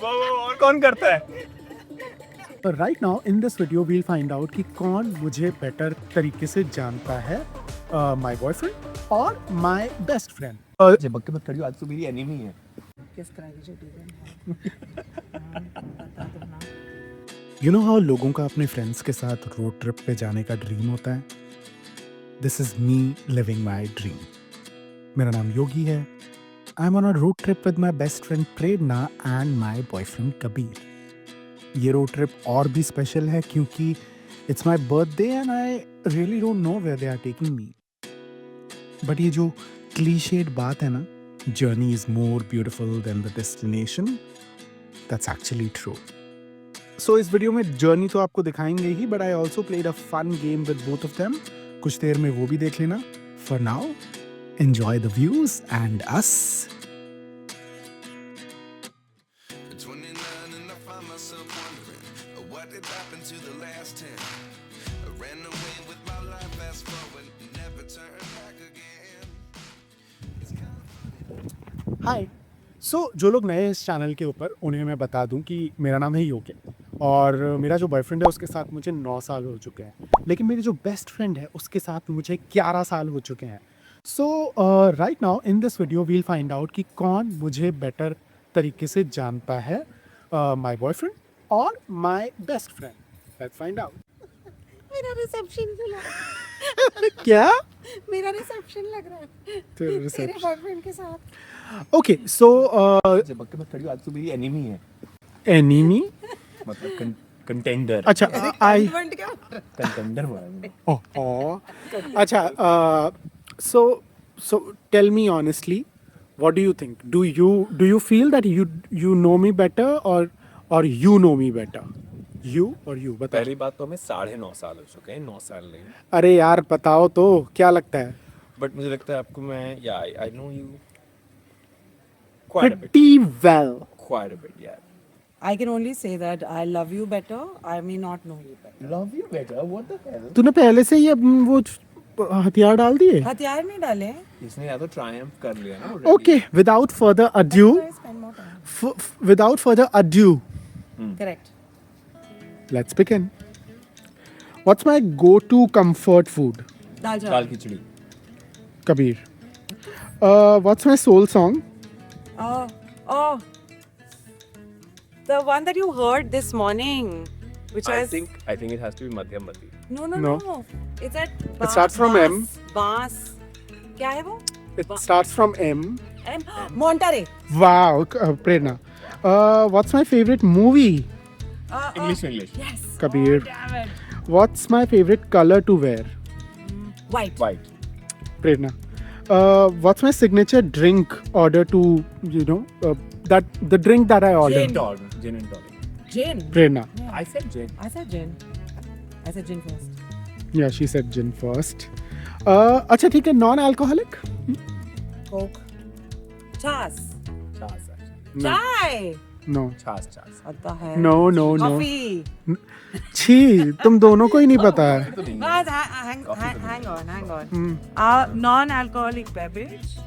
और कौन करता है? Right now in this video we'll find out कि कौन मुझे बेटर तरीके से जानता है, माय बॉयफ्रेंड और माय बेस्ट फ्रेंड. चिपक के मत करियो, आज तो मेरी एनिमी है. किस तरह की चीज़ें बता दो ना. यू नो हाउ लोगों का अपने फ्रेंड्स के साथ रोड ट्रिप पे जाने का ड्रीम होता है. This is me living my dream. मेरा नाम योगी है. I am on a road trip with my best friend Prerna and my boyfriend Kabir. ये रोड ट्रिप और भी स्पेशल है क्योंकि it's my birthday and I really don't know where they are taking me. But ये जो क्लीशेड बात है ना, journey is more beautiful than the destination, that's actually true. So इस वीडियो में जर्नी तो आपको दिखाएंगे ही, but I also played a fun game with both of them. कुछ देर में वो भी देख लेना. For now enjoy the views and us. At 29 and I find myself wondering what did happen to the last 10. I ran away with my life, fast forward, never turn back again. हाय. सो जो लोग नए हैं इस channel के ऊपर, उन्हें मैं बता दूं कि मेरा नाम है योगी और मेरा जो बॉयफ्रेंड है उसके साथ मुझे 9 साल हो चुके हैं. लेकिन मेरी जो बेस्ट फ्रेंड है उसके साथ मुझे 11 साल हो चुके हैं. So right now in this video we'll find out कि कौन मुझे बेटर तरीके से जानता है, माय बॉयफ्रेंड और my best friend. Let's find out. मेरा रिसेप्शन खुला. क्या मेरा रिसेप्शन लग रहा है तेरे तेरे बॉयफ्रेंड के साथ. ओके. सो चिपक के मत करियो, आज तो मेरी एनिमी है. एनिमी. मतलब कंटेंडर. अच्छा आई Husband क्या? कंटेंडर बोला. Oh. अच्छा. So tell me honestly, what do you think? Do you feel that you know me better or you know me better? You or you? बता. पहली बात तो हमें 9.5 साल हो चुके हैं, 9 साल नहीं. अरे यार बताओ तो क्या लगता है? बट मुझे लगता है आपको मैं, या I know you quite a bit. Pretty well. Quite a bit, yeah. I can only say that I love you better. I may not know you better. Love you better? What the hell? तूने पहले से ही वो हथियार डाल दिए? हथियार नहीं डाले. इसने या तो ट्रायम्फ कर लिया ना already. Okay. Without further ado, Spend more time. without further ado, Correct. let's begin. What's my go-to comfort food? दाल दाल चावल. खिचड़ी. Kabir. What's my soul song? Oh. The one that you heard this morning, which I was think it has to be Madhyamati. no. No. It's at It starts from M. Baas. क्या है वो? It starts from M. M. Monterey. Wow, Prerna. What's my favorite movie? English. Yes. Kabir. Oh, damn it. What's my favorite color to wear? White. White. Prerna. What's my signature drink order to, the drink that I order? Gin and tonic. Gin. Prerna. I said gin. I said gin. I said gin first. Yeah, she said gin first. अच्छा ठीक है, non-alcoholic? Coke. Chas. Chas actually. No. Chai. No. Chas. आता है. No. Coffee. छी, तुम दोनों को ही नहीं पता है. तो नहीं है. Guys, hang on. Non-alcoholic beverage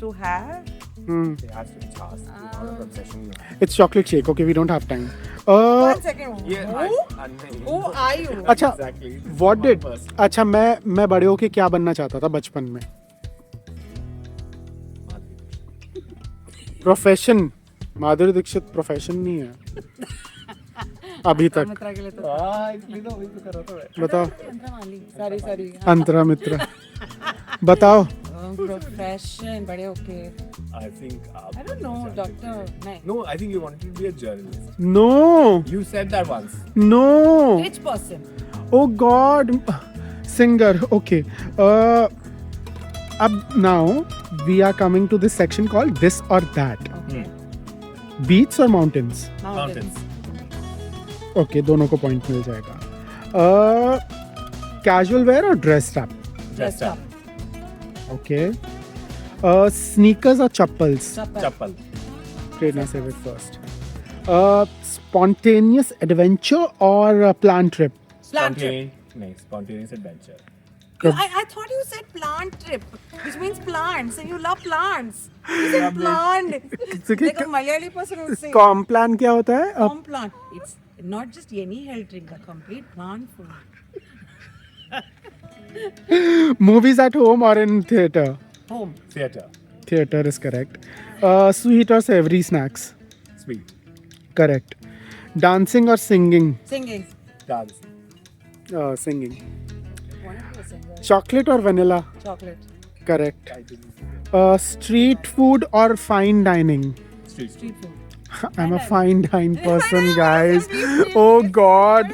to have. It has to be Chas. Out of obsession. It's chocolate shake. Okay, we don't have time. 1 second. Yeah. Who? Who are you? अच्छा. Exactly. What did? अच्छा मैं बड़े होके क्या बनना चाहता था बचपन में? प्रोफेशन. माधुरी दीक्षित प्रोफेशन नहीं है अभी तक. मित्रा के लिए तो. इसलिए तो वही तो कर रहा था मैं. बताओ. Sorry. अंतरा मित्र. बताओ. Profession बड़े होके. I think. I don't know, doctor. नहीं. No, I think you wanted to be a journalist. No. You said that once. No. Rich person. Oh God. Singer. Okay. अब now we are coming to this section called this or that. Okay. Beaches or mountains? Mountains. Okay, दोनों को point मिल जाएगा. Casual wear or dressed up? Dressed up. Okay. Sneakers or chappals? Chappal. Prerna said it first. Spontaneous adventure or planned trip? Plant trip. Spontaneous adventure. I thought you said plant trip, which means plants, and you love plants. You said plant. Like a Malayali person would say. Complan क्या होता है? Plant. It's not just any health drink, a complete plant food. Movies at home or in theater? Home. Theater. Theater is correct. Sweet or savory snacks? Sweet. Correct. Dancing or singing? Singing. Dance. Singing. One of you is singer. Chocolate or vanilla? Chocolate. Correct. Street food or fine dining? Street. Street food. I'm a fine dine person, guys. Oh God,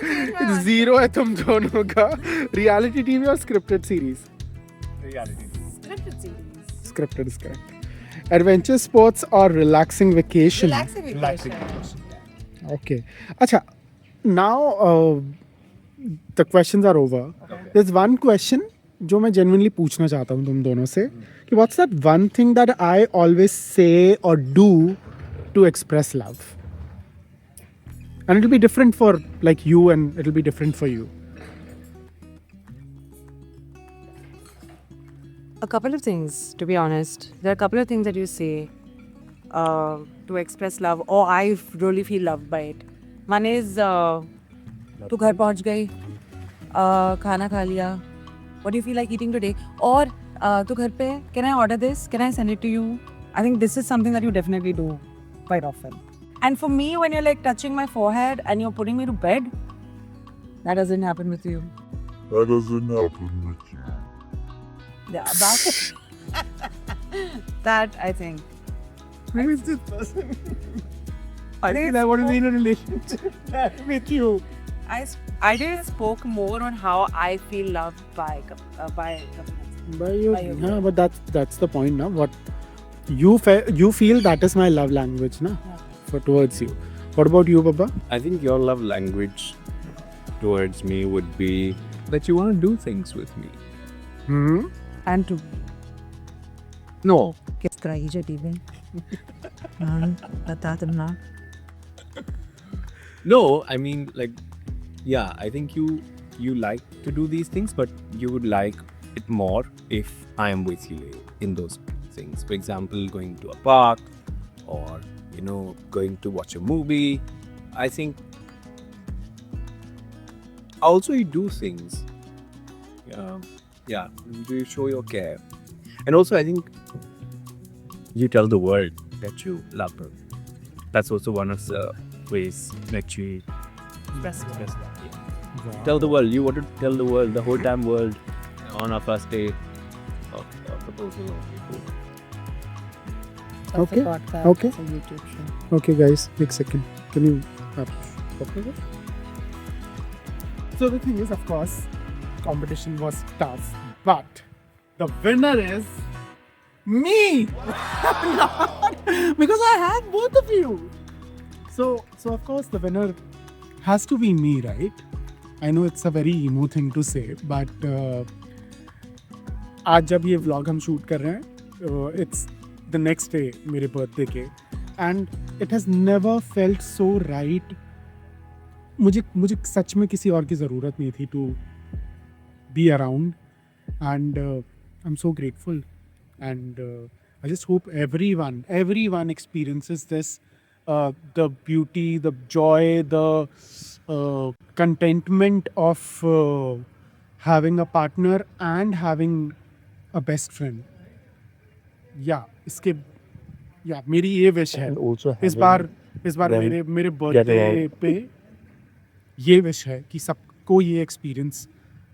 zero है तुम दोनों का. Reality TV or scripted series? Reality. Scripted series. Scripted is correct. Adventure sports or relaxing vacation? Relaxing Relaxing. vacation. Okay. Acha, now the questions are over. There's one question जो मैं genuinely पूछना चाहता हूँ तुम दोनों से कि what's that one thing that I always say or do to express love? And it'll be different for like you and it'll be different for you. A couple of things, to be honest. There are a couple of things that you say to express love, or I really feel loved by it. One is, तू घर पहुंच गई, खाना खा लिया. What do you feel like eating today? Or तू घर पे, can I order this? Can I send it to you? I think this is something that you definitely do quite often. And for me, when you're like touching my forehead and you're putting me to bed, that doesn't happen with you. That doesn't happen with you. Yeah, that I think. Who is this person? I think I want to be in a relationship with you. I just spoke more on how I feel loved by By your, By your yeah, but that's the point, na. What you feel that is my love language, na, for towards you. What about you, Baba? I think your love language towards me would be that you want to do things with me. Hmm. and to No. kiss crazy TV. Bata na. No, I mean like, yeah, I think you like to do these things, but you would like it more if I am with you in those things. For example, going to a park or going to watch a movie. I think also you do things. Yeah, do you show your care? And also I think you tell the world that you love her. That's also one of the ways that you express love. Yeah. Tell the world. You want to tell the world, the whole damn world, on our first day of proposal. Okay. Okay. It's a YouTube show. Okay, guys, एक second. Can you? So the thing is, of course, competition was tough, but the winner is me. Because I have both of you. So of course the winner has to be me, right? I know it's a very emo thing to say, but आज जब ये vlog हम shoot कर रहे हैं, it's the next day मेरे birthday के, and it has never felt so right. मुझे सच में किसी और की ज़रूरत नहीं थी to be around, and I'm so grateful, and I just hope everyone experiences this, the beauty, the joy, the contentment of having a partner and having a best friend. मेरी ये विश है. इस बार मेरे बर्थडे पे ये wish है कि सबको ये एक्सपीरियंस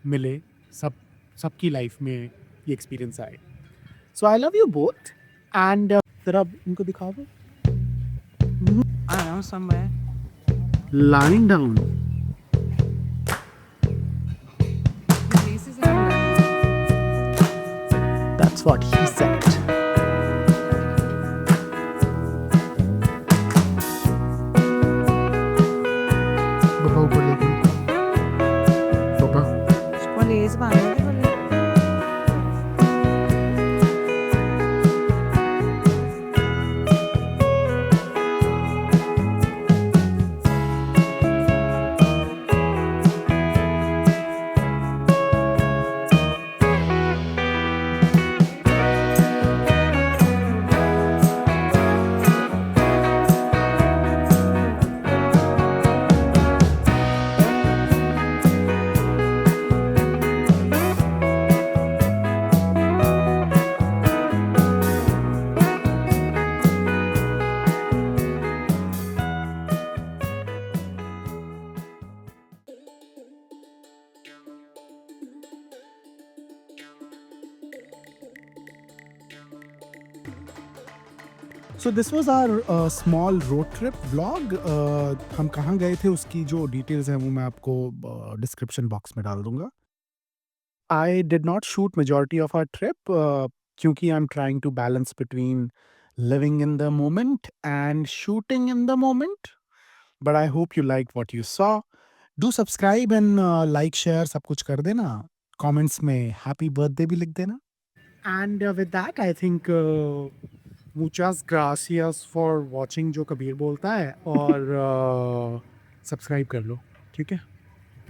मिले, सबकी लाइफ में ये एक्सपीरियंस आए. So I love you both, and जरा इनको दिखाओ. I don't know, somewhere. Lying down. The faces are That's what he said. Baba ऊपर देखो. Baba. Kung lazy ba? So this was our small road trip vlog. हम कहाँ गए थे उसकी जो डिटेल्स हैं वो मैं आपको डिस्क्रिप्शन बॉक्स में डाल दूंगा। I did not shoot majority of our trip क्योंकि I am trying to balance between living in the moment and shooting in the moment. But I hope you like what you saw. Do subscribe and like share सब कुछ कर देना। Comments में happy birthday भी लिख देना। And with that I think muchas gracias for watching जो कबीर बोलता है और सब्सक्राइब कर लो, ठीक है?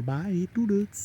Bye toodles.